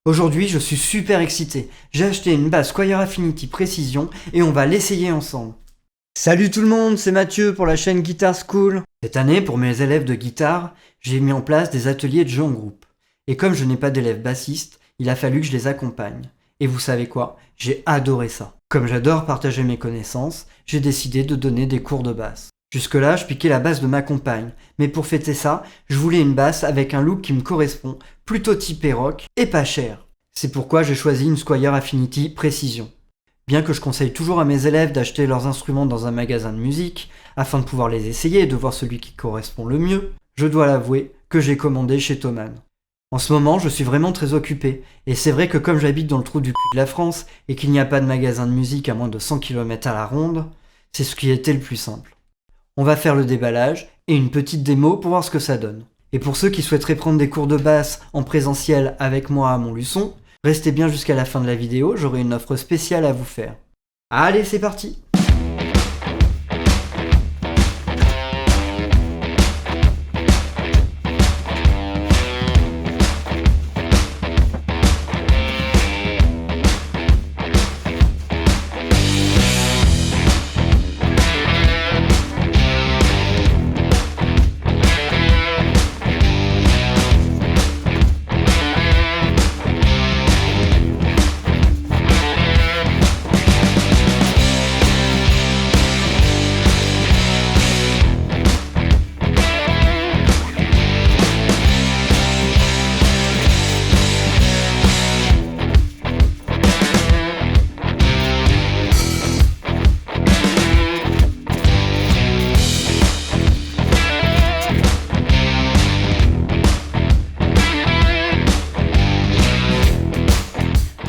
Aujourd'hui, je suis super excité. J'ai acheté une basse Squier Affinity Precision et on va l'essayer ensemble. Salut tout le monde, c'est Mathieu pour la chaîne Guitar School. Cette année, pour mes élèves de guitare, j'ai mis en place des ateliers de jeu en groupe. Et comme je n'ai pas d'élèves bassistes, il a fallu que je les accompagne. Et vous savez quoi? J'ai adoré ça. Comme j'adore partager mes connaissances, j'ai décidé de donner des cours de basse. Jusque-là, je piquais la basse de ma compagne, mais pour fêter ça, je voulais une basse avec un look qui me correspond, plutôt typé rock et pas cher. C'est pourquoi j'ai choisi une Squier Affinity Precision. Bien que je conseille toujours à mes élèves d'acheter leurs instruments dans un magasin de musique, afin de pouvoir les essayer et de voir celui qui correspond le mieux, je dois l'avouer que j'ai commandé chez Thomann. En ce moment, je suis vraiment très occupé, et c'est vrai que comme j'habite dans le trou du cul de la France, et qu'il n'y a pas de magasin de musique à moins de 100 km à la ronde, c'est ce qui était le plus simple. On va faire le déballage, et une petite démo pour voir ce que ça donne. Et pour ceux qui souhaiteraient prendre des cours de basse en présentiel avec moi à Montluçon, restez bien jusqu'à la fin de la vidéo, j'aurai une offre spéciale à vous faire. Allez, c'est parti!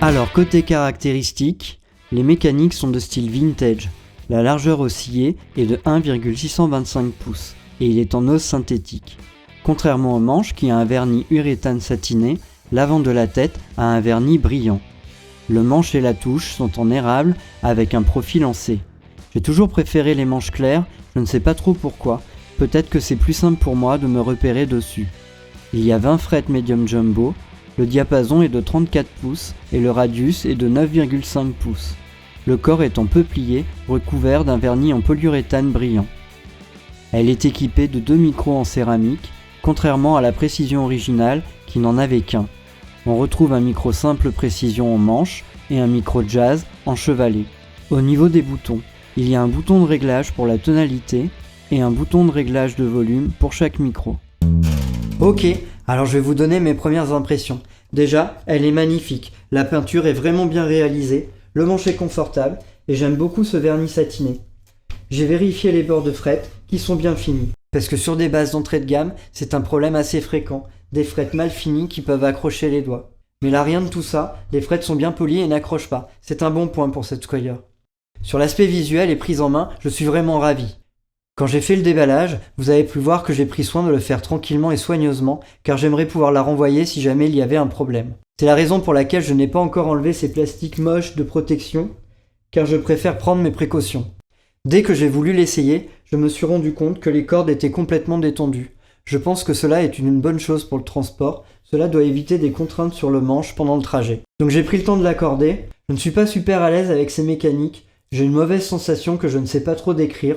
Alors côté caractéristiques, les mécaniques sont de style vintage. La largeur oscillée est de 1,625 pouces et il est en os synthétique. Contrairement au manche qui a un vernis uréthane satiné, l'avant de la tête a un vernis brillant. Le manche et la touche sont en érable avec un profil en C. J'ai toujours préféré les manches claires, je ne sais pas trop pourquoi, peut-être que c'est plus simple pour moi de me repérer dessus. Il y a 20 frettes médium jumbo. Le diapason est de 34 pouces et le radius est de 9,5 pouces. Le corps est en peuplier, recouvert d'un vernis en polyuréthane brillant. Elle est équipée de 2 micros en céramique, contrairement à la Precision originale qui n'en avait qu'un. On retrouve un micro simple Precision en manche et un micro jazz en chevalet. Au niveau des boutons, il y a un bouton de réglage pour la tonalité et un bouton de réglage de volume pour chaque micro. Ok, alors je vais vous donner mes premières impressions. Déjà, elle est magnifique, la peinture est vraiment bien réalisée, le manche est confortable et j'aime beaucoup ce vernis satiné. J'ai vérifié les bords de frettes qui sont bien finis, parce que sur des basses d'entrée de gamme, c'est un problème assez fréquent, des frettes mal finies qui peuvent accrocher les doigts. Mais là rien de tout ça, les frettes sont bien polies et n'accrochent pas, c'est un bon point pour cette Squier. Sur l'aspect visuel et prise en main, je suis vraiment ravi. Quand j'ai fait le déballage, vous avez pu voir que j'ai pris soin de le faire tranquillement et soigneusement, car j'aimerais pouvoir la renvoyer si jamais il y avait un problème. C'est la raison pour laquelle je n'ai pas encore enlevé ces plastiques moches de protection, car je préfère prendre mes précautions. Dès que j'ai voulu l'essayer, je me suis rendu compte que les cordes étaient complètement détendues. Je pense que cela est une bonne chose pour le transport, cela doit éviter des contraintes sur le manche pendant le trajet. Donc j'ai pris le temps de l'accorder, je ne suis pas super à l'aise avec ces mécaniques, j'ai une mauvaise sensation que je ne sais pas trop décrire,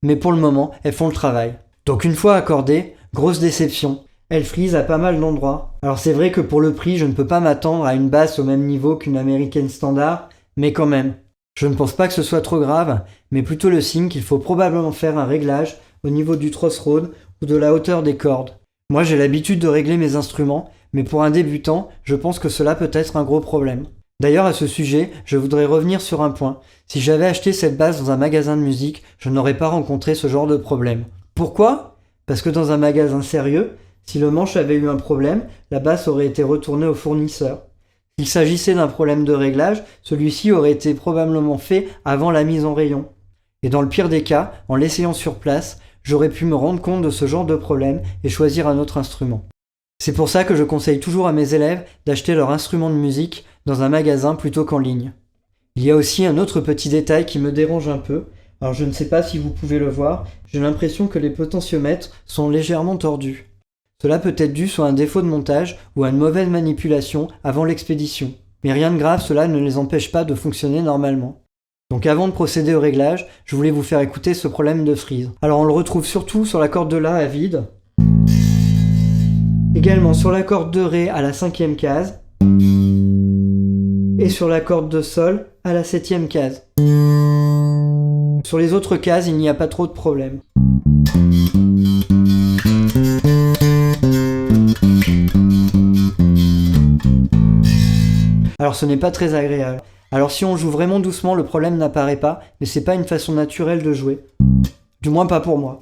mais pour le moment, elles font le travail. Donc une fois accordée, grosse déception. Elle frise à pas mal d'endroits. Alors c'est vrai que pour le prix, je ne peux pas m'attendre à une basse au même niveau qu'une américaine standard, mais quand même. Je ne pense pas que ce soit trop grave, mais plutôt le signe qu'il faut probablement faire un réglage au niveau du truss-rod ou de la hauteur des cordes. Moi j'ai l'habitude de régler mes instruments, mais pour un débutant, je pense que cela peut être un gros problème. D'ailleurs à ce sujet, je voudrais revenir sur un point. Si j'avais acheté cette basse dans un magasin de musique, je n'aurais pas rencontré ce genre de problème. Pourquoi? Parce que dans un magasin sérieux, si le manche avait eu un problème, la basse aurait été retournée au fournisseur. S'il s'agissait d'un problème de réglage, celui-ci aurait été probablement fait avant la mise en rayon. Et dans le pire des cas, en l'essayant sur place, j'aurais pu me rendre compte de ce genre de problème et choisir un autre instrument. C'est pour ça que je conseille toujours à mes élèves d'acheter leur instrument de musique dans un magasin plutôt qu'en ligne. Il y a aussi un autre petit détail qui me dérange un peu. Alors je ne sais pas si vous pouvez le voir, j'ai l'impression que les potentiomètres sont légèrement tordus. Cela peut être dû sur un défaut de montage ou à une mauvaise manipulation avant l'expédition. Mais rien de grave, cela ne les empêche pas de fonctionner normalement. Donc avant de procéder au réglage, je voulais vous faire écouter ce problème de freeze. Alors on le retrouve surtout sur la corde de La à vide, également sur la corde de Ré à la 5e case, et sur la corde de Sol à la 7e case. Sur les autres cases, il n'y a pas trop de problème. Alors ce n'est pas très agréable. Alors si on joue vraiment doucement, le problème n'apparaît pas, mais c'est pas une façon naturelle de jouer. Du moins pas pour moi.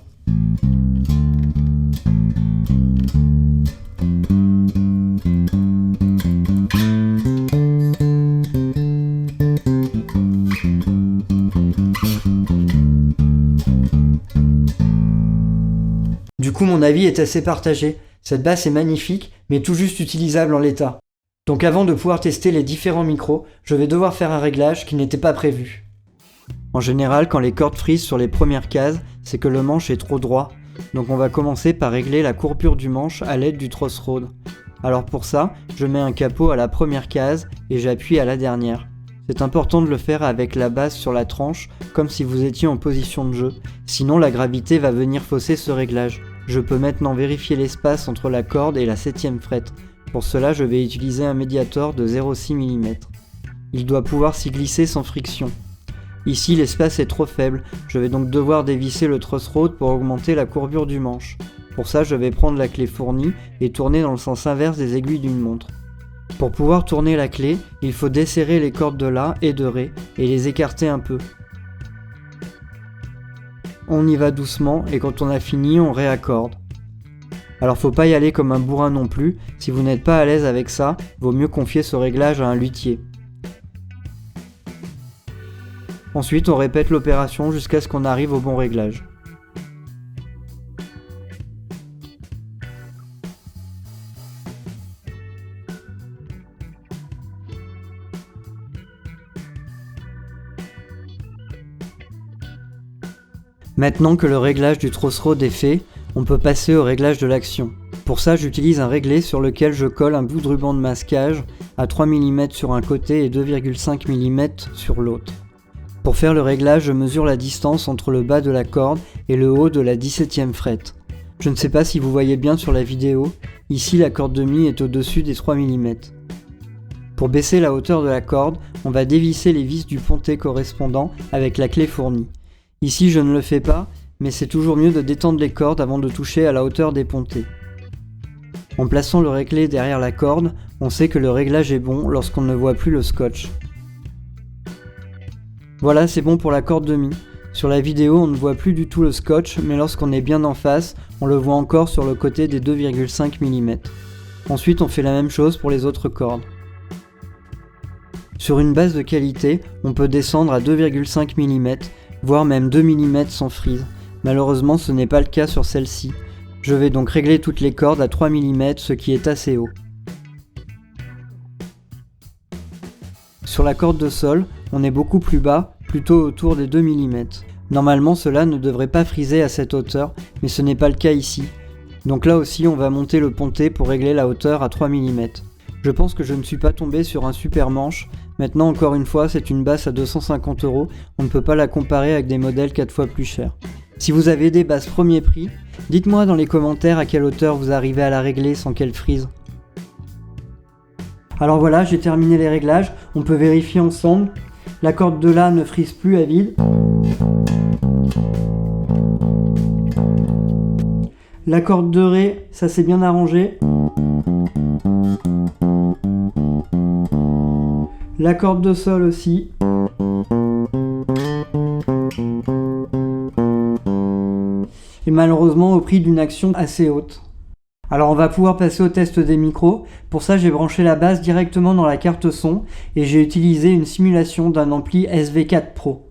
Du coup mon avis est assez partagé. Cette basse est magnifique, mais tout juste utilisable en l'état. Donc avant de pouvoir tester les différents micros, je vais devoir faire un réglage qui n'était pas prévu. En général, quand les cordes frisent sur les premières cases, c'est que le manche est trop droit. Donc on va commencer par régler la courbure du manche à l'aide du truss rod. Alors pour ça, je mets un capot à la première case et j'appuie à la dernière. C'est important de le faire avec la base sur la tranche, comme si vous étiez en position de jeu. Sinon la gravité va venir fausser ce réglage. Je peux maintenant vérifier l'espace entre la corde et la 7e frette. Pour cela, je vais utiliser un médiator de 0,6 mm. Il doit pouvoir s'y glisser sans friction. Ici, l'espace est trop faible, je vais donc devoir dévisser le truss rod pour augmenter la courbure du manche. Pour ça, je vais prendre la clé fournie et tourner dans le sens inverse des aiguilles d'une montre. Pour pouvoir tourner la clé, il faut desserrer les cordes de La et de Ré et les écarter un peu. On y va doucement et quand on a fini, on réaccorde. Alors faut pas y aller comme un bourrin non plus, si vous n'êtes pas à l'aise avec ça, vaut mieux confier ce réglage à un luthier. Ensuite on répète l'opération jusqu'à ce qu'on arrive au bon réglage. Maintenant que le réglage du truss rod est fait, on peut passer au réglage de l'action. Pour ça, j'utilise un réglé sur lequel je colle un bout de ruban de masquage à 3 mm sur un côté et 2,5 mm sur l'autre. Pour faire le réglage, je mesure la distance entre le bas de la corde et le haut de la 17e frette. Je ne sais pas si vous voyez bien sur la vidéo, ici la corde de mi est au-dessus des 3 mm. Pour baisser la hauteur de la corde, on va dévisser les vis du pontet correspondant avec la clé fournie. Ici je ne le fais pas, mais c'est toujours mieux de détendre les cordes avant de toucher à la hauteur des pontets. En plaçant le réglé derrière la corde, on sait que le réglage est bon lorsqu'on ne voit plus le scotch. Voilà, c'est bon pour la corde de mi. Sur la vidéo, on ne voit plus du tout le scotch, mais lorsqu'on est bien en face, on le voit encore sur le côté des 2,5 mm. Ensuite, on fait la même chose pour les autres cordes. Sur une base de qualité, on peut descendre à 2,5 mm, voire même 2 mm sans frise. Malheureusement, ce n'est pas le cas sur celle-ci. Je vais donc régler toutes les cordes à 3 mm, ce qui est assez haut. Sur la corde de Sol, on est beaucoup plus bas, plutôt autour des 2 mm. Normalement, cela ne devrait pas friser à cette hauteur, mais ce n'est pas le cas ici. Donc là aussi, on va monter le pontet pour régler la hauteur à 3 mm. Je pense que je ne suis pas tombé sur un super manche. Maintenant, encore une fois, c'est une basse à 250 €, on ne peut pas la comparer avec des modèles 4 fois plus chers. Si vous avez des basses premier prix, dites-moi dans les commentaires à quelle hauteur vous arrivez à la régler sans qu'elle frise. Alors voilà, j'ai terminé les réglages, on peut vérifier ensemble. La corde de La ne frise plus à vide. La corde de Ré, ça s'est bien arrangé. La corde de Sol aussi. Et malheureusement au prix d'une action assez haute. Alors on va pouvoir passer au test des micros. Pour ça j'ai branché la basse directement dans la carte son et j'ai utilisé une simulation d'un ampli SV4 Pro.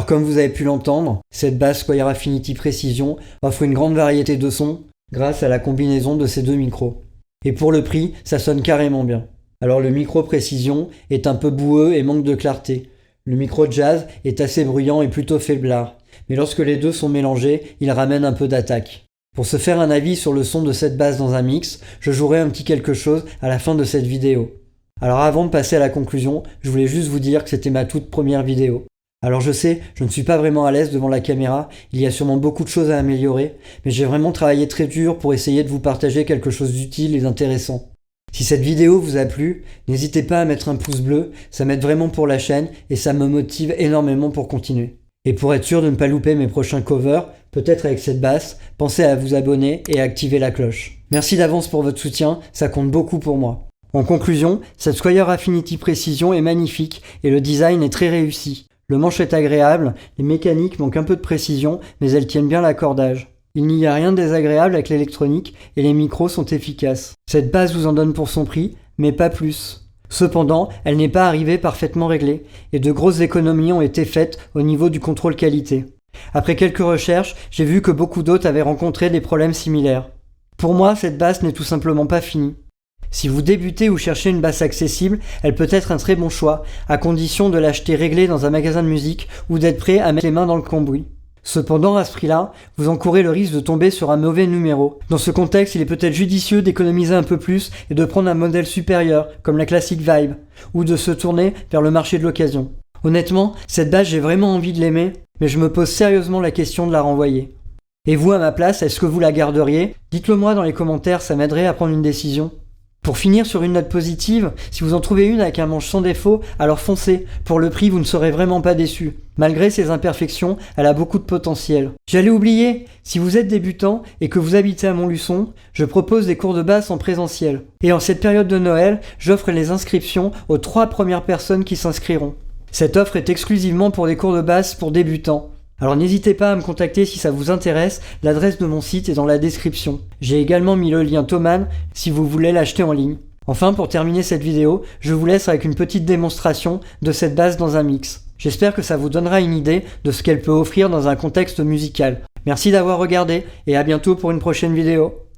comme vous avez pu l'entendre, cette basse Squier Affinity Precision offre une grande variété de sons grâce à la combinaison de ces deux micros. Et pour le prix, ça sonne carrément bien. Alors le micro Precision est un peu boueux et manque de clarté. Le micro Jazz est assez bruyant et plutôt faiblard. Mais lorsque les deux sont mélangés, il ramène un peu d'attaque. Pour se faire un avis sur le son de cette basse dans un mix, je jouerai un petit quelque chose à la fin de cette vidéo. Alors avant de passer à la conclusion, je voulais juste vous dire que c'était ma toute première vidéo. Alors je sais, je ne suis pas vraiment à l'aise devant la caméra, il y a sûrement beaucoup de choses à améliorer, mais j'ai vraiment travaillé très dur pour essayer de vous partager quelque chose d'utile et d'intéressant. Si cette vidéo vous a plu, n'hésitez pas à mettre un pouce bleu, ça m'aide vraiment pour la chaîne et ça me motive énormément pour continuer. Et pour être sûr de ne pas louper mes prochains covers, peut-être avec cette basse, pensez à vous abonner et à activer la cloche. Merci d'avance pour votre soutien, ça compte beaucoup pour moi. En conclusion, cette Squier Affinity Precision est magnifique et le design est très réussi. Le manche est agréable, les mécaniques manquent un peu de précision, mais elles tiennent bien l'accordage. Il n'y a rien de désagréable avec l'électronique et les micros sont efficaces. Cette basse vous en donne pour son prix, mais pas plus. Cependant, elle n'est pas arrivée parfaitement réglée, et de grosses économies ont été faites au niveau du contrôle qualité. Après quelques recherches, j'ai vu que beaucoup d'autres avaient rencontré des problèmes similaires. Pour moi, cette basse n'est tout simplement pas finie. Si vous débutez ou cherchez une basse accessible, elle peut être un très bon choix, à condition de l'acheter réglée dans un magasin de musique ou d'être prêt à mettre les mains dans le cambouis. Cependant, à ce prix-là, vous encourez le risque de tomber sur un mauvais numéro. Dans ce contexte, il est peut-être judicieux d'économiser un peu plus et de prendre un modèle supérieur, comme la Classic Vibe, ou de se tourner vers le marché de l'occasion. Honnêtement, cette basse, j'ai vraiment envie de l'aimer, mais je me pose sérieusement la question de la renvoyer. Et vous, à ma place, est-ce que vous la garderiez ? Dites-le moi dans les commentaires, ça m'aiderait à prendre une décision. Pour finir sur une note positive, si vous en trouvez une avec un manche sans défaut, alors foncez. Pour le prix, vous ne serez vraiment pas déçus. Malgré ses imperfections, elle a beaucoup de potentiel. J'allais oublier, si vous êtes débutant et que vous habitez à Montluçon, je propose des cours de basse en présentiel. Et en cette période de Noël, j'offre les inscriptions aux 3 premières personnes qui s'inscriront. Cette offre est exclusivement pour des cours de basse pour débutants. Alors n'hésitez pas à me contacter si ça vous intéresse, l'adresse de mon site est dans la description. J'ai également mis le lien Thomann si vous voulez l'acheter en ligne. Enfin, pour terminer cette vidéo, je vous laisse avec une petite démonstration de cette basse dans un mix. J'espère que ça vous donnera une idée de ce qu'elle peut offrir dans un contexte musical. Merci d'avoir regardé et à bientôt pour une prochaine vidéo.